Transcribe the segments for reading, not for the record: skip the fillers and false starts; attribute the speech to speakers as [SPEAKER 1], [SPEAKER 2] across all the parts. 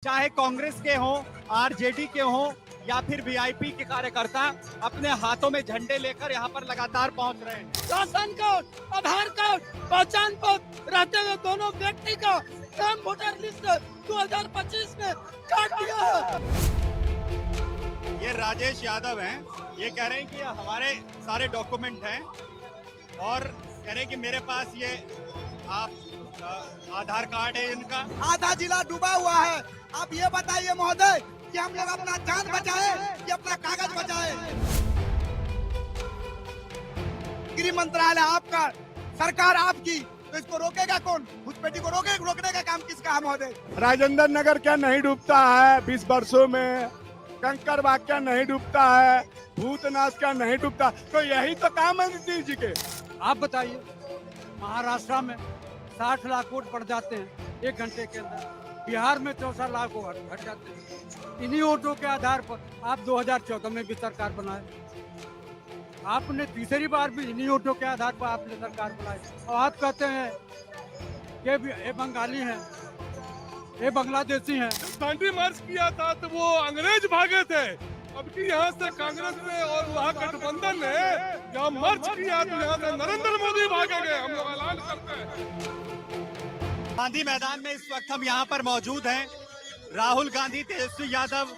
[SPEAKER 1] चाहे कांग्रेस के हों, आरजेडी के हों या फिर वीआईपी के कार्यकर्ता अपने हाथों में झंडे लेकर यहाँ पर लगातार पहुंच रहे हैं।
[SPEAKER 2] राशन कार्ड, आधार कार्ड, पहचान पत्र रहते हुए दोनों व्यक्ति का नाम वोटर लिस्ट 2025 में काट दिया है।
[SPEAKER 1] ये राजेश यादव हैं, ये कह रहे हैं कि हमारे सारे डॉक्यूमेंट हैं और कह रहे हैं कि मेरे पास ये आधार कार्ड है इनका।
[SPEAKER 3] आधा जिला डूबा हुआ है। आप ये बताइए महोदय कि हम लोग अपना जान बचाए कि अपना कागज बचाए। गृह मंत्रालय आपका, सरकार आपकी, तो इसको रोकेगा कौन? घुसपैठी को रोकने का काम किसका है महोदय?
[SPEAKER 4] राजेंद्र नगर क्या नहीं डूबता है 20 वर्षों में? कंकर बाग क्या नहीं डूबता है? भूतनाथ क्या नहीं डूबता? तो यही तो काम है नीतीश जी के।
[SPEAKER 2] आप बताइए, महाराष्ट्र में 60 लाख वोट बढ़ जाते हैं 1 घंटे के अंदर, बिहार में 64 लाख वोट घट जाते हैं। इन्हीं वोटों के आधार पर आप 2014 में भी सरकार बनाए, आपने तीसरी बार भी इन्हीं वोटों के आधार पर आपने सरकार बनाई और आप कहते हैं कि ये बंगाली हैं, ये बांग्लादेशी हैं।
[SPEAKER 4] दांडी मार्च किया था तो वो अंग्रेज भागे थे, अब की यहाँ से कांग्रेस ने और वहाँ गठबंधन ने जहाँ मार्च किया तो यहाँ से नरेंद्र मोदी भागे गए। हम लोग ऐलान करते हैं।
[SPEAKER 1] गांधी मैदान में इस वक्त हम यहाँ पर मौजूद हैं। राहुल गांधी, तेजस्वी यादव,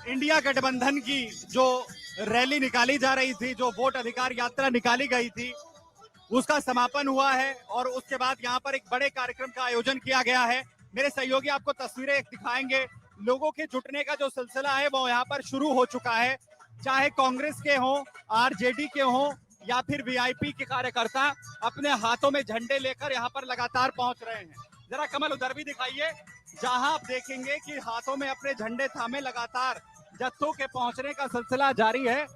[SPEAKER 1] इंडिया गठबंधन की जो रैली निकाली जा रही थी, जो वोट अधिकार यात्रा निकाली गई थी, उसका समापन हुआ है और उसके बाद यहाँ पर एक बड़े कार्यक्रम का आयोजन किया गया है। मेरे सहयोगी आपको तस्वीरें दिखाएंगे। लोगों के जुटने का जो सिलसिला है वो यहाँ पर शुरू हो चुका है। चाहे कांग्रेस के हों, आरजेडी के हों या फिर वीआईपी के कार्यकर्ता अपने हाथों में झंडे लेकर यहाँ पर लगातार पहुंच रहे हैं। जरा कमल उधर भी दिखाइए, जहां आप देखेंगे कि हाथों में अपने झंडे थामे लगातार जत्थों के पहुंचने का सिलसिला जारी है।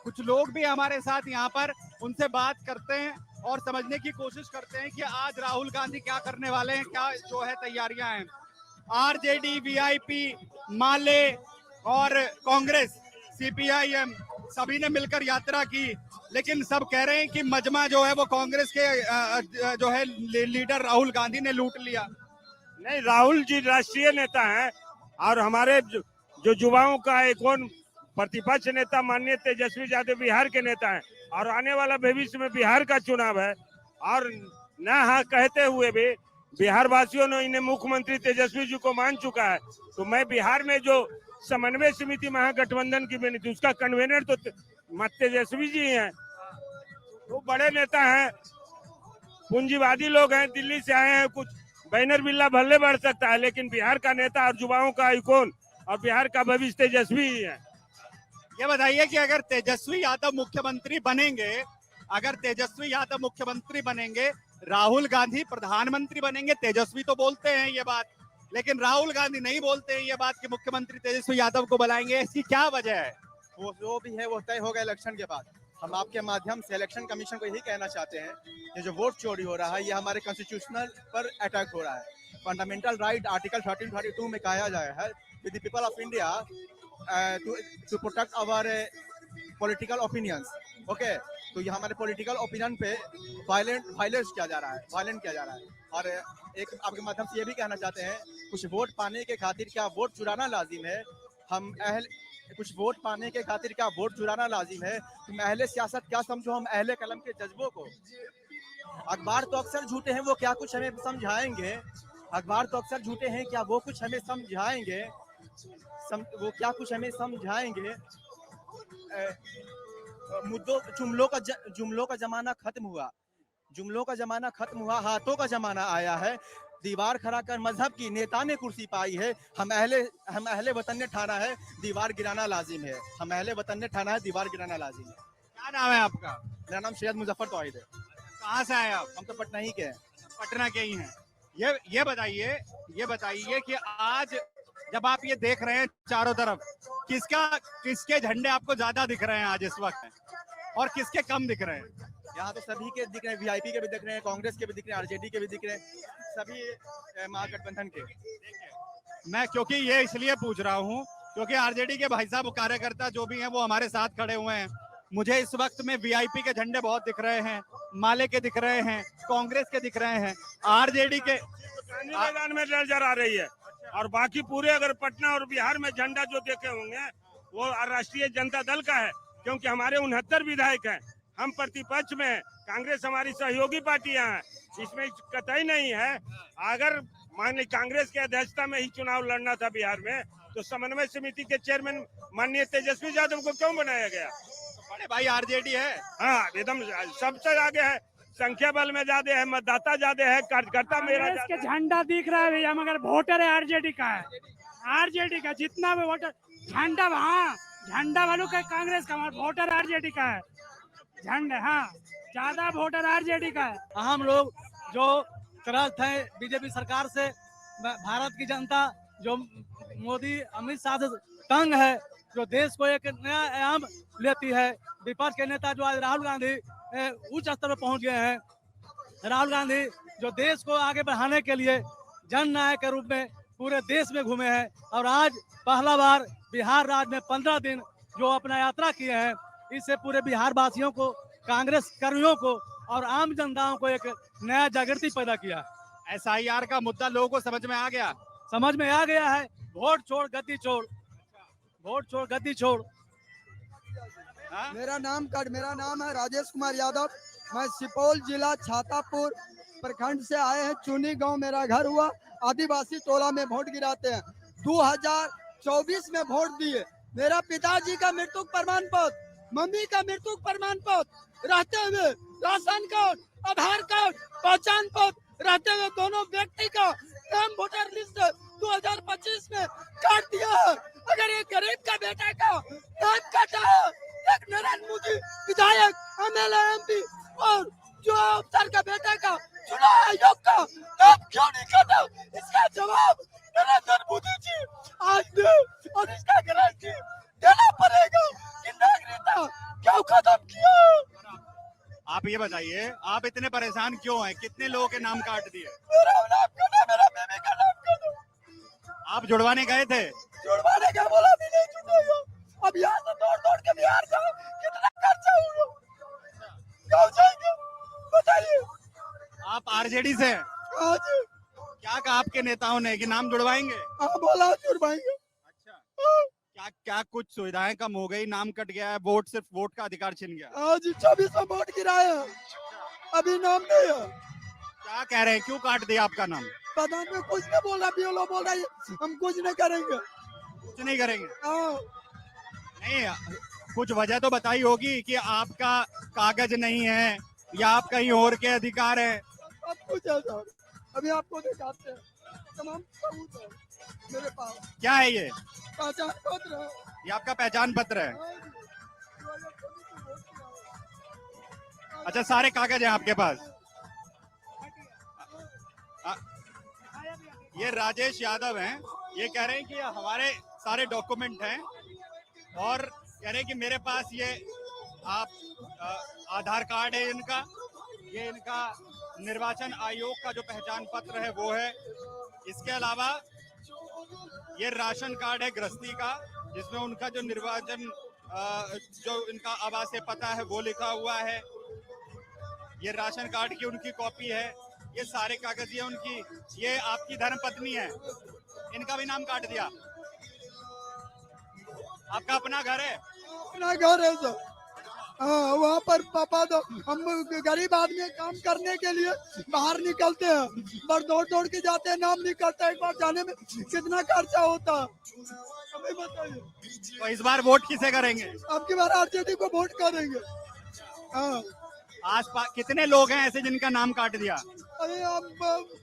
[SPEAKER 1] कुछ लोग भी हमारे साथ यहाँ पर, उनसे बात करते हैं और समझने की कोशिश करते हैं कि आज राहुल गांधी क्या करने वाले हैं, क्या जो है तैयारियां हैं। आरजेडी, वीआईपी, माले और कांग्रेस, सीपीआईएम सभी ने मिलकर यात्रा की, लेकिन सब कह रहे हैं कि मजमा जो है वो कांग्रेस के जो है लीडर राहुल गांधी ने लूट लिया।
[SPEAKER 4] नहीं, राहुल जी राष्ट्रीय नेता हैं और हमारे जो युवाओं का एक और प्रतिपक्ष नेता माननीय तेजस्वी यादव बिहार के नेता हैं और आने वाला भविष्य में बिहार का चुनाव है और न हाँ कहते हुए भी बिहार वासियों ने इन्हें मुख्यमंत्री तेजस्वी जी को मान चुका है। तो मैं बिहार में जो समन्वय समिति महागठबंधन की बनी थी उसका कन्वीनर तो तेजस्वी जी हैं। वो बड़े नेता हैं, पूंजीवादी लोग हैं, दिल्ली से आए हैं, कुछ बैनर बिल्ला भले बढ़ सकता है लेकिन बिहार का नेता और युवाओं का आइकॉन और बिहार का भविष्य तेजस्वी ही है।
[SPEAKER 1] ये बताइए कि अगर तेजस्वी यादव मुख्यमंत्री बनेंगे, अगर तेजस्वी यादव मुख्यमंत्री बनेंगे, राहुल गांधी प्रधानमंत्री बनेंगे। तेजस्वी तो बोलते हैं ये बात, लेकिन राहुल गांधी नहीं बोलते हैं ये बात कि मुख्यमंत्री तेजस्वी यादव को बनाएंगे। इसकी क्या वजह है?
[SPEAKER 3] वो जो भी है वो तय होगा इलेक्शन के बाद। हम आपके माध्यम से इलेक्शन कमीशन को यही कहना चाहते हैं कि जो वोट चोरी हो रहा है ये हमारे कॉन्स्टिट्यूशनल पर अटैक हो रहा है। फंडामेंटल राइट आर्टिकल 1332 में कहा गया है with the people of India to protect our political opinions. Okay, तो ये हमारे पॉलिटिकल ओपिनियन पे वायलेंस किया जा रहा है। और एक आपके माध्यम से ये भी कहना चाहते हैं, कुछ वोट पाने के खातिर क्या वोट चुराना लाजिम है? कुछ वोट पाने के खातिर क्या वोट चुराना लाजिम है? तुम अहले सियासत क्या समझो हम अहले कलम के जज्बों को? अखबार तो अक्सर झूठे हैं, वो क्या कुछ हमें समझाएंगे? अखबार तो अक्सर झूठे हैं, क्या वो कुछ हमें समझाएंगे? वो क्या कुछ हमें समझाएंगे? मुद्दों जुमलों का जमाना खत्म हुआ, हाथों का जमाना आया है। दीवार खड़ा कर मजहब की नेता ने कुर्सी पाई है। हम अहले वतन ने ठाना है दीवार गिराना लाजिम है।
[SPEAKER 1] क्या नाम है आपका?
[SPEAKER 3] मेरा नाम सैयद मुजफ्फर तौहीद है।
[SPEAKER 1] कहाँ से आए आप?
[SPEAKER 3] हम तो पटना ही के हैं।
[SPEAKER 1] पटना के ही हैं। ये बताइए कि आज जब आप ये देख रहे हैं चारों तरफ, किसके झंडे आपको ज्यादा दिख रहे हैं आज इस वक्त और किसके कम दिख रहे हैं?
[SPEAKER 3] यहाँ तो सभी के दिख रहे हैं, वीआईपी के भी दिख रहे हैं, कांग्रेस के भी दिख रहे हैं, आरजेडी के भी दिख रहे हैं, सभी महागठबंधन के।
[SPEAKER 1] मैं क्योंकि ये इसलिए पूछ रहा हूँ क्योंकि आरजेडी के भाई साहब कार्यकर्ता जो भी हैं वो हमारे साथ खड़े हुए हैं। मुझे इस वक्त में वीआईपी के झंडे बहुत दिख रहे हैं, माले के दिख रहे हैं, कांग्रेस के दिख रहे हैं, आरजेडी के
[SPEAKER 4] मैदान में नजर आ रही है। और बाकी पूरे अगर पटना और बिहार में झंडा जो देखे होंगे वो राष्ट्रीय जनता दल का है, क्योंकि हमारे 69 विधायक हैं, हम प्रतिपक्ष में हैं, कांग्रेस हमारी सहयोगी पार्टियां हैं, इसमें कतई नहीं है। अगर मान ली कांग्रेस की अध्यक्षता में ही चुनाव लड़ना था बिहार में, तो समन्वय समिति के चेयरमैन माननीय तेजस्वी यादव को क्यों बनाया गया?
[SPEAKER 1] बड़े भाई आरजेडी है।
[SPEAKER 4] हाँ, एकदम सबसे आगे है, संख्या बल में ज्यादा है, मतदाता ज्यादा है, कार्यकर्ता मेरा
[SPEAKER 5] कांग्रेस के झंडा दिख रहा है भैया, मगर वोटर है आरजेडी का है। आरजेडी का जितना भी वोटर झंडा, हाँ झंडा वालों का कांग्रेस का, मगर वोटर आरजेडी का है। झंडा हाँ ज्यादा वोटर आरजेडी का है।
[SPEAKER 2] हम लोग जो त्रस्त है बीजेपी सरकार से, भारत की जनता जो मोदी अमित शाह से तंग है, जो देश को एक नया आयाम लेती है। विपक्ष के नेता जो आज राहुल गांधी उच्च स्तर पर पहुंच गए हैं। राहुल गांधी जो देश को आगे बढ़ाने के लिए जननायक के रूप में पूरे देश में घूमे हैं, और आज पहला बार बिहार राज्य में 15 दिन जो अपना यात्रा किए हैं, इससे पूरे बिहार वासियों को, कांग्रेस कर्मियों को और आम जनताओं को एक नया जागृति पैदा किया।
[SPEAKER 1] SIR का मुद्दा लोगों को समझ में आ गया?
[SPEAKER 2] समझ में आ गया है। वोट छोड़ गद्दी छोड़, वोट छोड़ गद्दी छोड़।
[SPEAKER 6] मेरा नाम है राजेश कुमार यादव। मैं सुपौल जिला छातापुर प्रखंड से आए हैं। चुनी गांव मेरा घर हुआ। आदिवासी टोला में वोट गिराते हैं। 2024 में वोट दिए। मेरा पिताजी का मृत्यु प्रमाण पत्र, मम्मी का मृत्यु प्रमाण पत्र रहते हुए, राशन कार्ड, आधार कार्ड, पहचान पत्र रहते हुए दोनों व्यक्ति का नाम वोटर लिस्ट 2025 में काट दिया है। अगर एक गरीब का बेटा का नाम काटा है, एक नरेंद्र मोदी विधायक, MLA, MP और जो अफसर का बेटा का चुनाव आयोग का नाम क्यों नहीं काटा, इसका जवाब नरेंद्र मोदी जी आज दे, और इसका गारंटी देना पड़ेगा कि नागरिकता क्यों खत्म किया।
[SPEAKER 1] आप ये बताइए, आप इतने परेशान क्यों हैं? कितने लोगों के नाम काट दिए?
[SPEAKER 6] मेरा नाम काटा, मेरा बेबी का नाम काटा।
[SPEAKER 1] आप जुड़वाने गए थे?
[SPEAKER 6] जुड़वाने का बोला भी नहीं जुड़ेगा। अब यहाँ से दौड़ के बिहार जाओ, कितना खर्चा होगा, क्यों जाएंगे बताइए।
[SPEAKER 1] आप आरजेडी से हैं?
[SPEAKER 6] हाँ जी।
[SPEAKER 1] क्या कहा आपके नेताओं ने कि नाम जुड़वाएंगे?
[SPEAKER 6] हाँ बोला जुड़वाएंगे।
[SPEAKER 1] अच्छा, क्या क्या कुछ सुविधाएं कम हो गई, नाम कट गया है, वोट सिर्फ वोट का अधिकार छिन गया?
[SPEAKER 6] हाँ जी, 24 में वोट गिराए हैं, अभी नाम नहीं है।
[SPEAKER 1] क्या कह रहे हैं, क्यों काट दिया आपका नाम?
[SPEAKER 6] प्रधान में कुछ नहीं बोल रहा, बीएलओ बोल रहा है हम कुछ नहीं करेंगे।
[SPEAKER 1] कुछ नहीं करेंगे?
[SPEAKER 6] हाँ।
[SPEAKER 1] नहीं, कुछ वजह तो बताई होगी कि आपका कागज नहीं है या आप कहीं और के अधिकार है।
[SPEAKER 6] अब कुछ है सर, अभी आपको दिखाते हैं, तमाम सबूत है मेरे पास।
[SPEAKER 1] क्या है ये?
[SPEAKER 6] पहचान पत्र है।
[SPEAKER 1] ये आपका पहचान पत्र है?
[SPEAKER 6] हाँ जी, 2024 में वोट गिराया है।
[SPEAKER 1] अच्छा, सारे कागज हैं आपके पास? ये राजेश यादव हैं, ये कह रहे हैं कि हमारे सारे डॉक्यूमेंट हैं और कह रहे हैं कि मेरे पास ये आधार कार्ड है इनका, ये इनका निर्वाचन आयोग का जो पहचान पत्र है वो है। इसके अलावा ये राशन कार्ड है गृहस्थी का, जिसमें उनका जो निर्वाचन जो इनका आवासीय पता है वो लिखा हुआ है। ये राशन कार्ड की उनकी कॉपी है। ये सारे कागज ये उनकी, ये आपकी धर्मपत्नी है, इनका भी नाम काट दिया। आपका अपना घर है?
[SPEAKER 6] अपना घर है सर। हाँ, वहाँ पर पापा तो हम गरीब आदमी काम करने के लिए बाहर निकलते हैं, पर दौड़ के जाते हैं, नाम निकलता है। एक बार जाने में कितना खर्चा होता है हमें बताइए।
[SPEAKER 1] तो इस बार वोट किसे करेंगे?
[SPEAKER 6] अब की बार आरजेडी को वोट करेंगे। हाँ।
[SPEAKER 1] आसपास कितने लोग हैं ऐसे जिनका नाम काट दिया?
[SPEAKER 6] अरे अब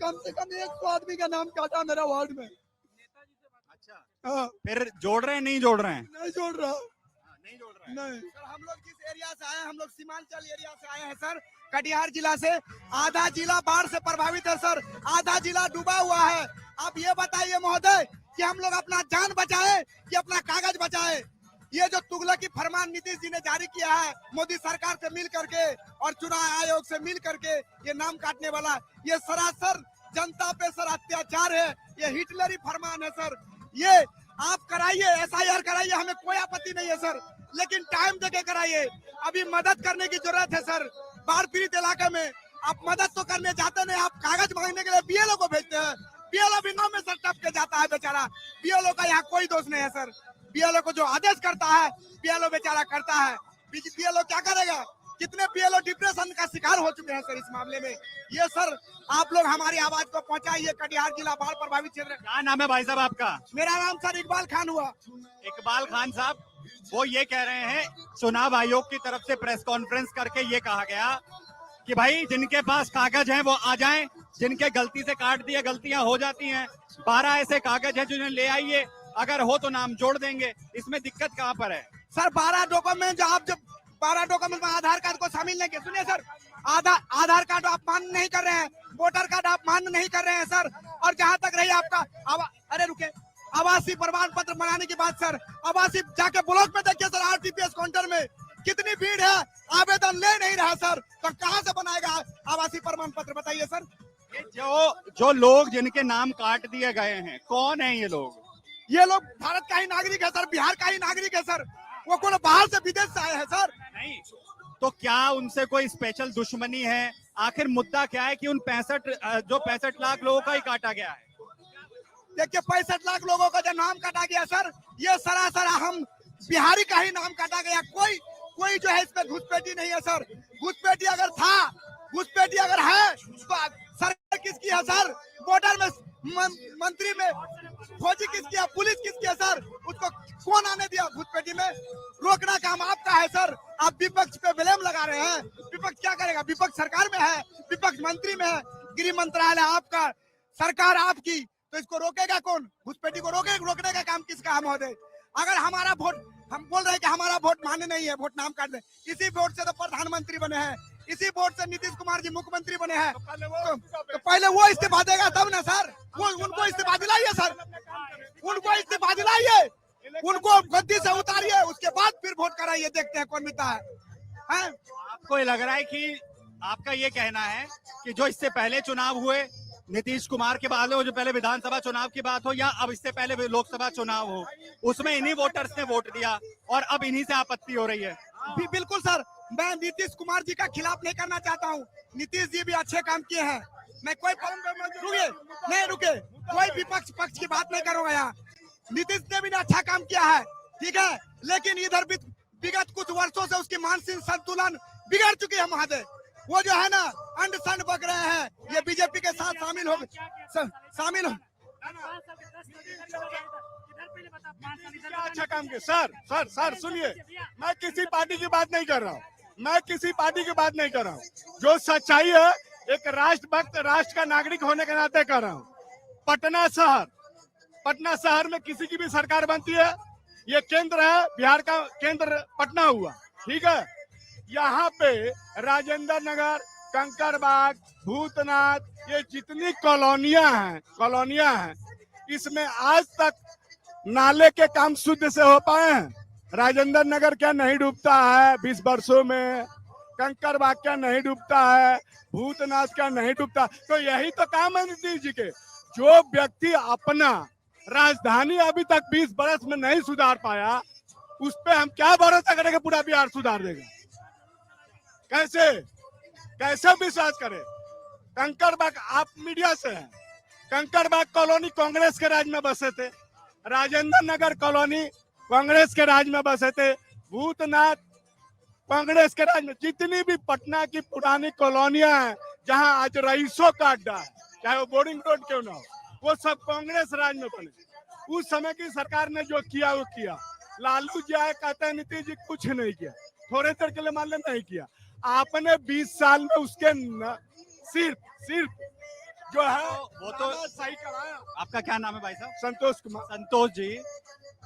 [SPEAKER 6] कम से कम 100 आदमी का नाम काटा मेरा वार्ड में।
[SPEAKER 1] अच्छा,
[SPEAKER 6] हाँ।
[SPEAKER 1] फिर जोड़ रहे हैं नहीं जोड़ रहे हैं?
[SPEAKER 6] नहीं जोड़ रहा।
[SPEAKER 1] नहीं जोड़ रहे हैं।
[SPEAKER 6] नहीं
[SPEAKER 3] सर, हम लोग जिस एरिया से आए हैं, हम लोग सीमांचल एरिया से आए हैं सर, कटिहार जिला से। आधा जिला बाढ़ से प्रभावित है सर, आधा जिला डूबा हुआ है। आप ये बताइए महोदय कि हम लोग अपना जान बचाए कि अपना कागज बचाए? ये जो तुगलकी फरमान नीतीश जी ने जारी किया है मोदी सरकार से मिल करके और चुनाव आयोग से मिल करके, ये नाम काटने वाला, ये सरासर जनता पे सर अत्याचार है। ये हिटलरी फरमान है सर। ये आप कराइए, SIR कराइए, हमें कोई आपत्ति नहीं है सर, लेकिन टाइम देके कराइए। अभी मदद करने की जरूरत है सर। बाढ़ पीड़ित इलाके में आप मदद तो करने जाते नहीं, आप कागज मांगने के लिए BLO को भेजते हैं।
[SPEAKER 7] बीएलओ भी नाम में सर टप के जाता है बेचारा। बीएलओ का यहाँ कोई दोष नहीं है सर। बीएलओ को जो आदेश करता है बीएलओ बेचारा करता है। बीएलओ क्या करेगा? कितने बीएलओ डिप्रेशन का शिकार हो चुके हैं सर इस मामले में। ये सर आप लोग हमारी आवाज को पहुंचाइए। कटिहार जिला बाढ़ प्रभावित क्षेत्र।
[SPEAKER 1] क्या नाम है भाई साहब आपका?
[SPEAKER 7] मेरा नाम सर इकबाल खान हुआ।
[SPEAKER 1] इकबाल खान साहब, वो ये कह रहे हैं चुनाव आयोग की तरफ से प्रेस कॉन्फ्रेंस करके ये कहा गया कि भाई जिनके पास कागज हैं वो आ जाएं, जिनके गलती से काट दिए गलतियां हो जाती हैं। 12 ऐसे कागज हैं जिन्हें ले आइए, अगर हो तो नाम जोड़ देंगे। इसमें दिक्कत कहाँ पर है?
[SPEAKER 7] सर 12 डॉक्यूमेंट आप जब 12 डॉक्यूमेंट में आधार कार्ड को शामिल नहीं किया। सुनिए सर, आधार कार्ड आप मान्य नहीं कर रहे हैं, वोटर कार्ड आप मान्य नहीं कर रहे हैं सर। और जहां तक रही आपका अरे रुके, आवासीय प्रमाण पत्र बनाने की बात सर, आवासीय जाके ब्लॉक में देखिए सर, आरटीपीएस काउंटर में कितनी भीड़ है, आवेदन ले नहीं रहा सर। तो कहां से बनाएगा आवासीय प्रमाण पत्र, बताइए सर।
[SPEAKER 1] जो लोग जिनके नाम काट दिए गए हैं, कौन है ये लोग?
[SPEAKER 7] ये लोग भारत का ही नागरिक है सर, बिहार का ही नागरिक है सर। वो कौन बाहर से विदेश से आए हैं सर?
[SPEAKER 1] नहीं, तो क्या उनसे कोई स्पेशल दुश्मनी है? आखिर मुद्दा क्या है कि उन 65 लाख लोगों का ही काटा गया है?
[SPEAKER 7] देखिए 65 लाख लोगों का जो नाम काटा गया सर, ये सरासर हम बिहारी का ही नाम काटा गया। कोई जो है इसमें घुसपैठी नहीं है सर। घुसपैठी अगर था, घुसपैठी अगर है तो सरकार किसकी है सर? बॉर्डर में मंत्री में फौजी किसकी है? पुलिस किसकी है सर? उसको कौन आने दिया घुसपैठी में? रोकना काम आपका है सर। आप विपक्ष पे ब्लेम लगा रहे हैं। विपक्ष क्या करेगा? विपक्ष सरकार में है, विपक्ष मंत्री में है, गृह मंत्रालय आपका, सरकार आपकी, तो इसको रोकेगा कौन? घुसपैठी को रोकने का काम किसका है महोदय? अगर हमारा वोट, हम बोल रहे हैं कि हमारा वोट मान्य नहीं है, वोट नाम काट दे। इसी वोट से तो प्रधानमंत्री बने हैं, इसी वोट से नीतीश कुमार जी मुख्यमंत्री बने हैं। तो पहले वो इस्तीफा देगा तब ना सर। वो उनको इस्तीफा दिलाइए सर, उनको इस्तीफा दिलाइए, उनको गद्दी से उतारिए, उसके बाद फिर वोट कराइए, देखते हैं कौन मिलता है।
[SPEAKER 1] आपको ये लग रहा है कि आपका ये कहना है कि जो इससे पहले चुनाव हुए, नीतीश कुमार के बाद हो, जो पहले विधानसभा चुनाव की बात हो या अब इससे पहले लोकसभा चुनाव हो, उसमें इन्हीं वोटर्स ने वोट दिया और अब इन्हीं से आपत्ति हो रही है?
[SPEAKER 7] बिल्कुल सर, मैं नीतीश कुमार जी का खिलाफ नहीं करना चाहता हूँ। नीतीश जी भी अच्छे काम किए हैं। मैं कोई रुके, कोई विपक्ष पक्ष की बात नहीं करूंगा यहाँ। नीतीश ने भी अच्छा काम किया है, ठीक है, लेकिन इधर विगत कुछ वर्षों से उसकी मानसिक संतुलन बिगड़ चुकी है महोदय। वो जो है ना अंड संड बक रहे हैं, ये बीजेपी के साथ शामिल हो।
[SPEAKER 4] अच्छा काम किया सर सुनिए, मैं किसी पार्टी की बात नहीं कर रहा हूँ, मैं किसी पार्टी की बात नहीं कर रहा हूँ। जो सच्चाई है, एक राष्ट्रभक्त, राष्ट्र का नागरिक होने के नाते कर रहा हूँ। पटना शहर में किसी की भी सरकार बनती है, ये केंद्र है, बिहार का केंद्र पटना हुआ, ठीक है। यहाँ पे राजेंद्र नगर, कंकड़बाग, भूतनाथ, ये जितनी कॉलोनियां हैं, इसमें आज तक नाले के काम शुद्ध से हो पाए हैं? राजेंद्र नगर क्या नहीं डूबता है 20 वर्षों में? कंकड़बाग क्या नहीं डूबता है? भूतनाथ क्या नहीं डूबता? तो यही तो काम है नीतीश जी के। जो व्यक्ति अपना राजधानी अभी तक 20 वर्ष में नहीं सुधार पाया, उस पे हम क्या भरोसा करेंगे पूरा बिहार सुधार देगा? कैसे विश्वास करें? कंकड़बाग, आप मीडिया से हैं, कंकड़बाग कॉलोनी कांग्रेस के राज में बसे थे, राजेंद्र नगर कॉलोनी कांग्रेस के राज में बसे थे, भूतनाथ कांग्रेस के राज में। जितनी भी पटना की पुरानी कॉलोनियां हैं जहां आज रईसों का अड्डा है, चाहे वो बोरिंग रोड क्यों ना हो, वो सब कांग्रेस राज में बने। उस समय की सरकार ने जो किया वो किया। लालू जी आए, कहते हैं नीतीश जी कुछ नहीं किया, थोड़े देर के लिए मान लें नहीं किया। आपने 20 साल में उसके सिर्फ जो है
[SPEAKER 1] वो तो
[SPEAKER 4] सही कराया।
[SPEAKER 1] आपका क्या नाम है भाई साहब?
[SPEAKER 4] संतोष कुमार।
[SPEAKER 1] संतोष जी,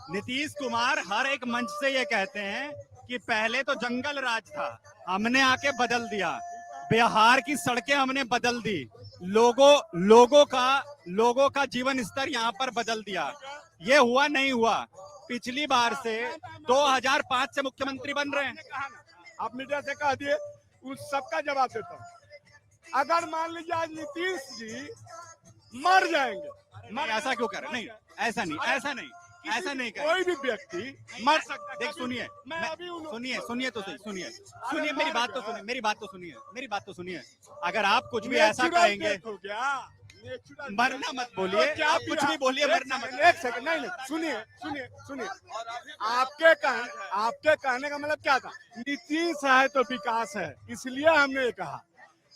[SPEAKER 1] नीतीश कुमार हर एक मंच से ये कहते हैं कि पहले तो जंगल राज था, हमने आके बदल दिया, बिहार की सड़कें हमने बदल दी, लोगों का जीवन स्तर यहाँ पर बदल दिया। ये हुआ नहीं हुआ? पिछली बार से 2005 से मुख्यमंत्री बन रहे हैं।
[SPEAKER 4] आप मीडिया से कह दिए, उस सबका जवाब देता हूँ। अगर मान लीजिए आज नीतीश जी मर जाएंगे,
[SPEAKER 1] ऐसा क्यों कर रहे? नहीं, ऐसा नहीं कर।
[SPEAKER 4] कोई भी व्यक्ति मर सकता है।
[SPEAKER 1] देख सुनिए, सुनिए तो सही, मेरी बात तो सुनिए। अगर आप कुछ भी ऐसा कहेंगे, मरना मत बोलिए, आप कुछ भी बोलिए, मरना मत।
[SPEAKER 8] एक सेकंड, नहीं सुनिए। आपके कहने का मतलब क्या था? नीतीश है तो विकास है, इसलिए हमने कहा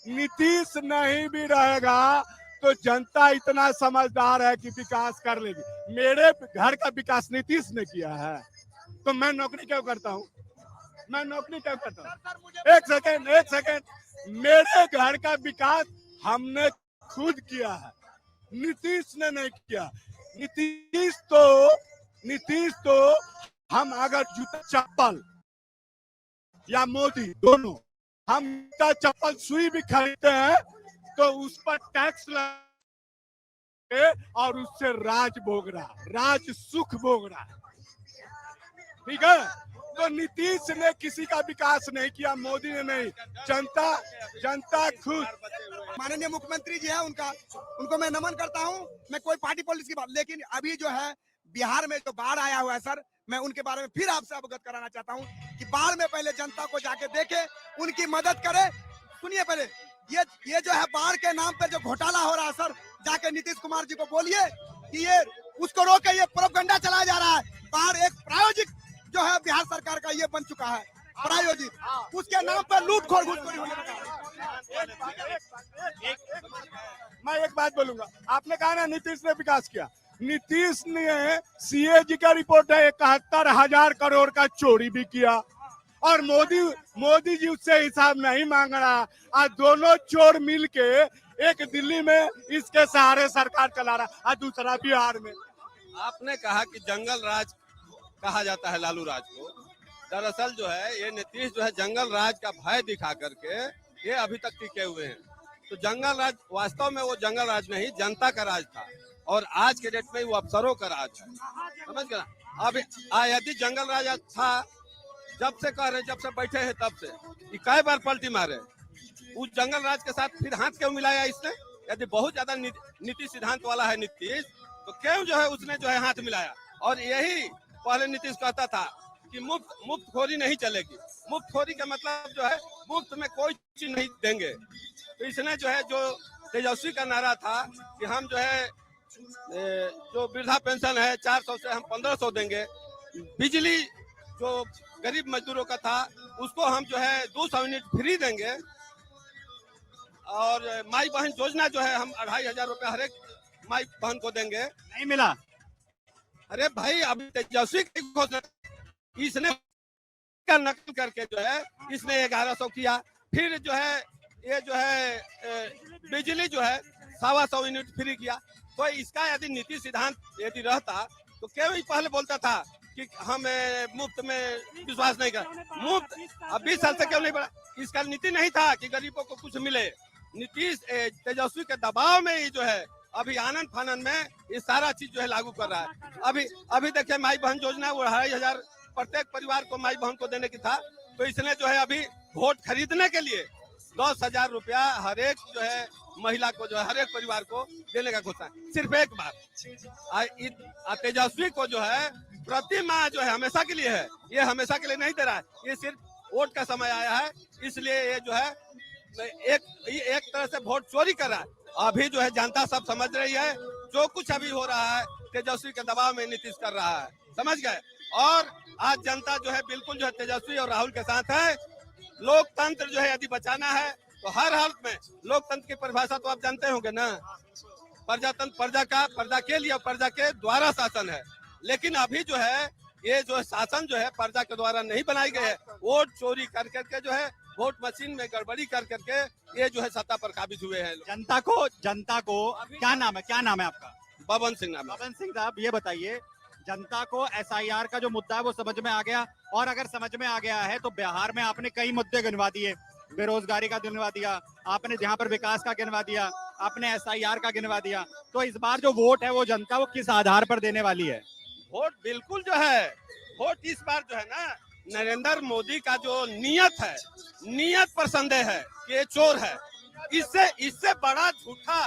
[SPEAKER 8] नीतीश नहीं भी रहेगा तो जनता इतना समझदार है कि विकास कर लेगी। मेरे घर का विकास नीतीश ने किया है तो मैं नौकरी क्यों करता हूँ? एक सेकंड, मेरे घर का विकास हमने खुद किया है, नीतीश ने नहीं किया। नीतीश तो हम अगर जूता चप्पल या मोदी दोनों हम जूता चप्पल सुई भी खरीदते हैं तो उस पर टैक्स लगे और उससे राज सुख भोग रहा है। ठीक है, तो नीतीश ने किसी का विकास नहीं किया, मोदी ने नहीं, जनता खुद।
[SPEAKER 7] माननीय मुख्यमंत्री जी है उनको मैं नमन करता हूं। मैं कोई पार्टी पॉलिटिक्स की बात, लेकिन अभी जो है बिहार में जो बाढ़ आया हुआ है सर, मैं उनके बारे में फिर आपसे अवगत कराना चाहता हूं कि बाढ़ में पहले जनता को जाके देखे, उनकी मदद करे। सुनिए पहले, ये जो है बाढ़ के नाम पे जो घोटाला हो रहा है सर, जाके नीतीश कुमार जी को बोलिए कि ये उसको रोके, ये प्रोपेगेंडा चलाया जा रहा है। बाढ़ एक प्रायोजिक जो है बिहार सरकार का ये बन चुका है, प्रायोजित, उसके नाम पर लूटखोर घुसखोरी होने लगा।
[SPEAKER 8] मैं एक बात बोलूंगा, आपने कहा ना नीतीश ने विकास किया। नीतीश ने सीएजी का रिपोर्ट है 71,000 करोड़ का चोरी भी किया और मोदी जी उससे हिसाब नहीं मांग रहा। आज दोनों चोर मिलके एक दिल्ली में इसके सहारे सरकार चला रहा, आज दूसरा बिहार में।
[SPEAKER 9] आपने कहा कि जंगल राज कहा जाता है लालू राज को। दरअसल जो है ये नीतीश जो है जंगल राज का भय दिखा करके ये अभी तक टिके हुए हैं। तो जंगल राज वास्तव में वो जंगल राज नहीं, जनता का राज था और आज के डेट में वो अफसरों का राज है। समझ गया? अब यदि जंगल राज था, जब से बैठे हैं तब से कई बार पलटी मारे, उस जंगल राज के साथ फिर हाथ क्यों मिलाया इसने? यदि बहुत ज्यादा नीति सिद्धांत वाला है नीतीश, तो क्यों जो है उसने जो है हाथ मिलाया? और यही पहले नीतीश कहता था कि मुफ्त खोरी नहीं चलेगी। मुफ्त खोरी का मतलब जो है मुफ्त में कोई चीज नहीं देंगे। तो इसने जो है जो तेजस्वी का नारा था कि हम जो है जो वृद्धा पेंशन है 400 से हम 1500 देंगे, बिजली जो गरीब मजदूरों का था उसको हम जो है 200 यूनिट फ्री देंगे, और माई बहन योजना जो है हम 2500 रुपए हर एक माई बहन को देंगे।
[SPEAKER 1] नहीं मिला।
[SPEAKER 9] अरे भाई अभी तेजस्वी की घोषणा, इसने का नकल करके जो है इसने 1100 किया, फिर जो है ये जो है बिजली जो है 125 यूनिट फ्री किया। तो इसका यदि नीति सिद्धांत यदि रहता तो क्यों ही पहले बोलता था कि हम मुफ्त में विश्वास नहीं कर, मुफ्त अब 20 साल से क्यों नहीं बढ़ा? इसका नीति नहीं था कि गरीबों को कुछ मिले। नीतीश तेजस्वी के दबाव में ही जो है अभी आनंद फानन में ये सारा चीज जो है लागू कर रहा है। अभी देखिए माई बहन योजना वो 2500 प्रत्येक परिवार को माई बहन को देने की था, तो इसने जो है अभी वोट खरीदने के लिए 10,000 रुपया हर एक जो है महिला को जो है हर एक परिवार को देने का घोषणा, सिर्फ एक बार। तेजस्वी को जो है प्रति माह जो है हमेशा के लिए है, ये हमेशा के लिए नहीं दे रहा है, ये सिर्फ वोट का समय आया है, इसलिए ये जो है एक तरह से वोट चोरी कर रहा है। अभी जो है जनता सब समझ रही है, जो कुछ अभी हो रहा है तेजस्वी के दबाव में नीतीश कर रहा है, समझ गए? और आज जनता जो है बिल्कुल जो है तेजस्वी और राहुल के साथ है। लोकतंत्र जो है यदि बचाना है तो हर हालत में, लोकतंत्र की परिभाषा तो आप जानते होंगे ना, प्रजातंत्र प्रजा के लिए प्रजा के द्वारा शासन है। लेकिन अभी जो है ये जो शासन जो है प्रजा के द्वारा नहीं बनाई गई है, वोट चोरी कर करके जो है वोट मशीन में गड़बड़ी कर करके ये जो है सत्ता पर काबिज हुए हैं।
[SPEAKER 1] जनता को क्या नाम है आपका?
[SPEAKER 9] बबन सिंह नाम है।
[SPEAKER 1] बबन सिंह साहब, ये बताइए, जनता को SIR का जो मुद्दा है वो समझ में आ गया, और अगर समझ में आ गया है तो बिहार में आपने कई मुद्दे गिनवा दिए, बेरोजगारी का गिनवा दिया आपने, जहाँ पर विकास का गिनवा दिया आपने, SIR का गिनवा दिया, तो इस बार जो वोट है वो जनता वो किस आधार पर देने वाली है?
[SPEAKER 9] वोट बिल्कुल जो है, वोट इस बार जो है ना नरेंद्र मोदी का जो नियत पर संदेह है कि ये चोर है। इससे बड़ा झूठा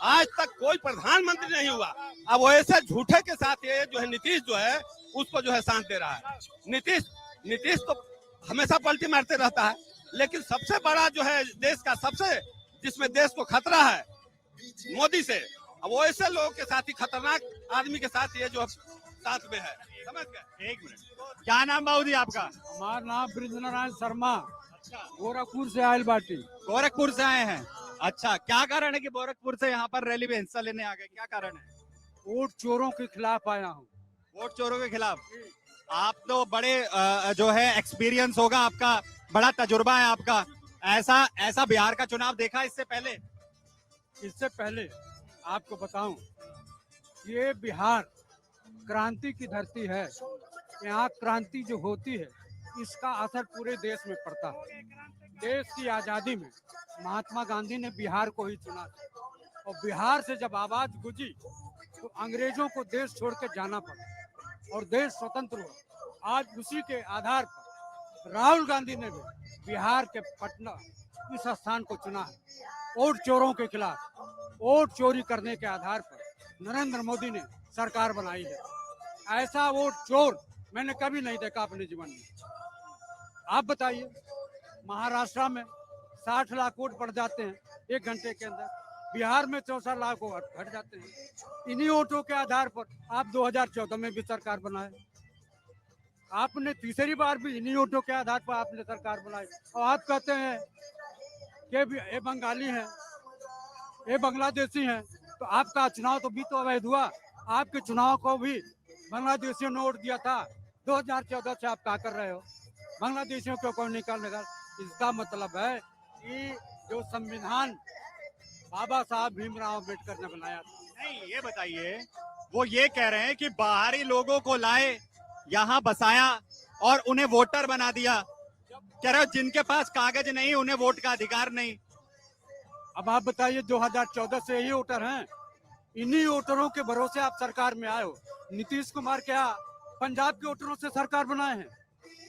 [SPEAKER 9] आज तक कोई प्रधानमंत्री नहीं हुआ। अब वैसे झूठे के साथ ये जो है नीतीश जो है उसको जो है साथ दे रहा है। नीतीश तो हमेशा पलटी मारते रहता है, लेकिन सबसे बड़ा जो है देश का जिसमें देश को खतरा है मोदी से। अब वो ऐसे लोगों के साथ ही, खतरनाक आदमी के साथ ये जो साथ में है, समझ गए।
[SPEAKER 1] एक मिनट, क्या नाम बाबू जी आपका?
[SPEAKER 2] हमारा नाम ब्रिजनारायण शर्मा, गोरखपुर से आयल बाटी।
[SPEAKER 1] गोरखपुर से आए हैं। अच्छा, क्या कारण है कि गोरखपुर से यहाँ पर रैली में हिस्सा लेने आ गए, क्या कारण है?
[SPEAKER 2] वोट चोरों के खिलाफ आया हूँ।
[SPEAKER 1] वोट चोरों के खिलाफ। आप तो बड़े जो है एक्सपीरियंस होगा आपका, बड़ा तजुर्बा है आपका। ऐसा बिहार का चुनाव देखा इससे पहले?
[SPEAKER 2] इससे पहले आपको बताऊं, ये बिहार क्रांति की धरती है। यहाँ क्रांति जो होती है इसका असर पूरे देश में पड़ता है। देश की आजादी में महात्मा गांधी ने बिहार को ही चुना था, और बिहार से जब आवाज गूंजी तो अंग्रेजों को देश छोड़ के जाना पड़ा और देश स्वतंत्र हुआ। आज उसी के आधार पर राहुल गांधी ने भी बिहार के पटना इस स्थान को चुना है। वोट चोरों के खिलाफ, वोट चोरी करने के आधार पर नरेंद्र मोदी ने सरकार बनाई है। ऐसा वोट चोर मैंने कभी नहीं देखा अपने जीवन में। आप बताइए, महाराष्ट्र में 60 लाख वोट पड़ जाते हैं 1 घंटे के अंदर, बिहार में 64 लाख वोट हट जाते हैं। इन्हीं वोटों के आधार पर आप 2014 में भी सरकार बनाए। आपने तीसरी बार भी इन्हीं वोटों के आधार पर आपने सरकार बनाई, और आप कहते हैं कि ये बंगाली हैं, ये बांग्लादेशी हैं। तो आपका चुनाव तो भी तो अवैध हुआ। आपके चुनाव को भी बांग्लादेशियों ने वोट दिया था। 2014 से आप क्या कर रहे हो? बांग्लादेशियों को कौन निकालेगा? इसका मतलब है कि जो संविधान बाबा साहब भीमराव अम्बेडकर ने बनाया था।
[SPEAKER 1] नहीं, ये बताइए, वो ये कह रहे हैं कि बाहरी लोगों को लाए, यहाँ बसाया और उन्हें वोटर बना दिया। कह रहे हो जिनके पास कागज नहीं उन्हें वोट का अधिकार नहीं।
[SPEAKER 2] अब आप बताइए, 2014 से यही वोटर हैं, इन्हीं वोटरों के भरोसे आप सरकार में आए हो। नीतीश कुमार क्या पंजाब के वोटरों से सरकार बनाए हैं?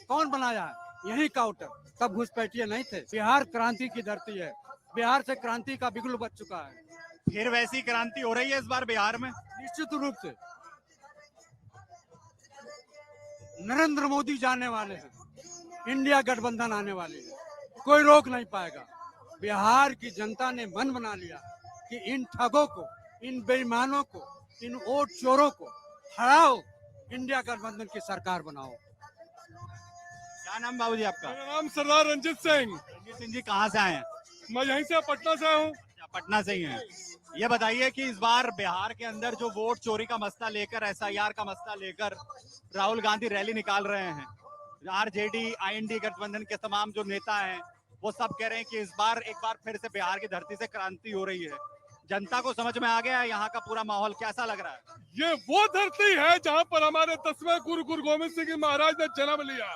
[SPEAKER 2] कौन बनाया है? यही का वोटर, तब घुसपैठिए नहीं थे। बिहार क्रांति की धरती है, बिहार से क्रांति का बिगुल बच चुका है।
[SPEAKER 1] फिर वैसी क्रांति हो रही है इस बार बिहार में?
[SPEAKER 2] निश्चित रूप से नरेंद्र मोदी जाने वाले हैं, इंडिया गठबंधन आने वाली है, कोई रोक नहीं पाएगा। बिहार की जनता ने मन बना लिया कि इन ठगों को, इन बेईमानों को, इन वोट चोरों को हराओ, इंडिया गठबंधन की सरकार बनाओ।
[SPEAKER 1] क्या नाम बाबूजी आपका?
[SPEAKER 10] मेरा नाम सरदार रंजीत सिंह।
[SPEAKER 1] रंजीत सिंह जी, कहाँ से आए हैं?
[SPEAKER 10] मैं यहीं से पटना से हूँ।
[SPEAKER 1] पटना से ही हैं। ये बताइए कि इस बार बिहार के अंदर जो वोट चोरी का मसला लेकर, SIR का मसला लेकर राहुल गांधी रैली निकाल रहे हैं, RJD IND गठबंधन के तमाम जो नेता हैं वो सब कह रहे हैं कि इस बार एक बार फिर से बिहार की धरती से क्रांति हो रही है। जनता को समझ में आ गया है यहाँ का पूरा माहौल, कैसा लग रहा है?
[SPEAKER 10] ये वो धरती है जहाँ पर हमारे 10वें गुरु गोविंद सिंह जी महाराज ने जन्म लिया।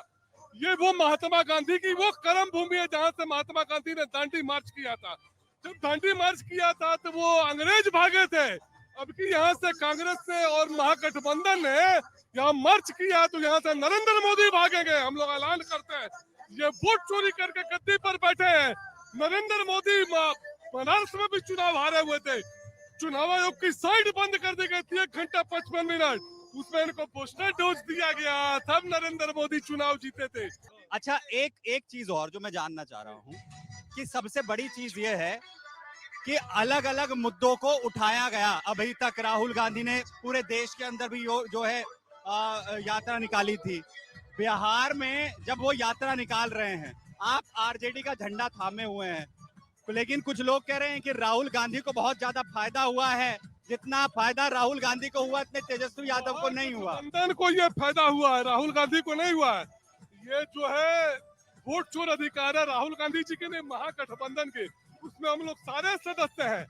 [SPEAKER 10] ये वो महात्मा गांधी की वो कर्म भूमि है जहाँ से महात्मा गांधी ने दांडी मार्च किया था। जब दांडी मार्च किया था तो वो अंग्रेज भागे थे। अब की यहाँ से कांग्रेस ने और महागठबंधन ने यहाँ मार्च किया तो यहाँ से नरेंद्र मोदी भागेंगे। हम लोग ऐलान करते हैं, ये वोट चोरी करके गद्दी पर बैठे हैं। नरेंद्र मोदी बनारस में भी चुनाव हारे हुए थे, चुनाव आयोग की साइड बंद कर दी गई थी 1 घंटा 55 मिनट, उसमें इनको बूस्टर डोज दिया गया, तब नरेंद्र मोदी चुनाव जीते थे।
[SPEAKER 1] अच्छा, एक चीज और जो मैं जानना चाह रहा हूँ कि सबसे बड़ी चीज ये है कि अलग अलग मुद्दों को उठाया गया। अभी तक राहुल गांधी ने पूरे देश के अंदर भी जो है यात्रा निकाली थी। बिहार में जब वो यात्रा निकाल रहे हैं, आप RJD का झंडा थामे हुए हैं, लेकिन कुछ लोग कह रहे हैं कि राहुल गांधी को बहुत ज्यादा फायदा हुआ है। जितना फायदा राहुल गांधी को हुआ इतने तेजस्वी यादव को नहीं हुआ।
[SPEAKER 10] गठबंधन को ये फायदा हुआ है, राहुल गांधी को नहीं हुआ है। ये जो है वोट चोर अधिकार है राहुल गांधी जी के, महागठबंधन के, उसमें हम लोग सारे सदस्य हैं।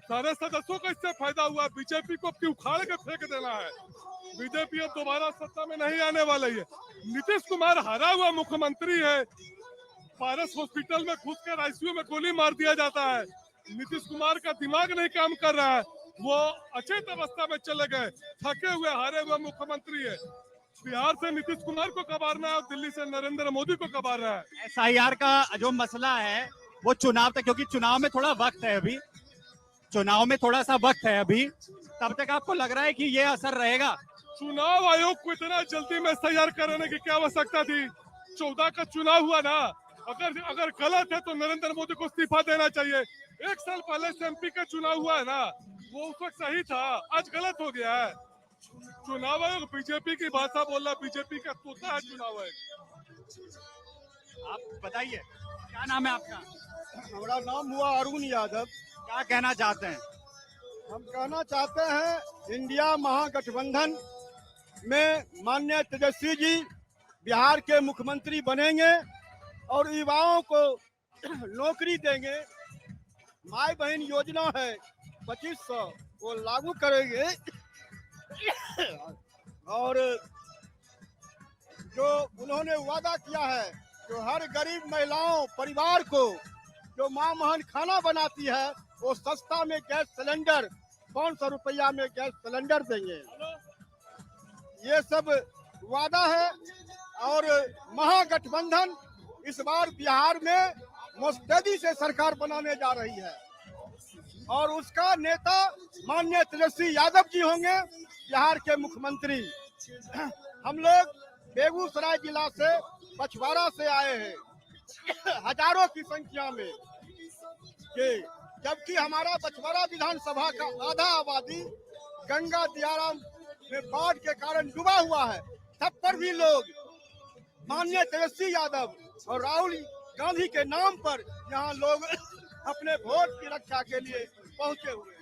[SPEAKER 10] सारे सदस्यों को इससे फायदा हुआ। बीजेपी को उखाड़ के फेंक देना है। बीजेपी अब दोबारा सत्ता में नहीं आने वाली है। नीतीश कुमार हारा हुआ मुख्यमंत्री है। पारस हॉस्पिटल में घुस कर ICU में गोली मार दिया जाता है। नीतीश कुमार का दिमाग नहीं काम कर रहा है, वो अचेत अवस्था में चले गए, थके हुए हारे हुए मुख्यमंत्री है। बिहार से नीतीश कुमार को कबारना है और दिल्ली से नरेंद्र मोदी को कबारना है।
[SPEAKER 1] SIR का जो मसला है वो चुनाव तक, क्योंकि चुनाव में थोड़ा वक्त है अभी, चुनाव में थोड़ा सा वक्त है अभी, तब तक आपको लग रहा है कि ये असर रहेगा?
[SPEAKER 10] चुनाव आयोग को इतना जल्दी में SIR कराने की क्या आवश्यकता थी? 14 का चुनाव हुआ ना, अगर गलत है तो नरेंद्र मोदी को इस्तीफा देना चाहिए। 1 साल पहले से एमपी का चुनाव हुआ है ना, वो उस वक्त सही था, आज गलत हो गया है। चुनाव आयोग बीजेपी की भाषा बोल रहा, बीजेपी का तोता है चुनाव आयोग।
[SPEAKER 1] आप बताइए क्या नाम है आपका?
[SPEAKER 8] हमारा नाम हुआ अरुण यादव।
[SPEAKER 1] क्या कहना चाहते हैं?
[SPEAKER 8] हम कहना चाहते हैं इंडिया महागठबंधन में माननीय तेजस्वी जी बिहार के मुख्यमंत्री बनेंगे और युवाओं को नौकरी देंगे। माई बहन योजना है 2500 वो लागू करेंगे और जो उन्होंने वादा किया है जो हर गरीब महिलाओं परिवार को जो माँ बहन खाना बनाती है वो सस्ता में गैस सिलेंडर 500 रुपया में गैस सिलेंडर देंगे। ये सब वादा है और महागठबंधन इस बार बिहार में मुस्तैदी से सरकार बनाने जा रही है और उसका नेता माननीय तेजस्वी यादव जी होंगे बिहार के मुख्यमंत्री। हम लोग बेगूसराय जिला से पछवाड़ा से आए हैं हजारों की संख्या में, जबकि हमारा पछवाड़ा विधानसभा का आधा आबादी गंगा दियारा में बाढ़ के कारण डूबा हुआ है। तब पर भी लोग माननीय तेजस्वी यादव और राहुल गांधी के नाम पर यहाँ लोग अपने वोट की रक्षा के लिए पहुंचे हुए हैं।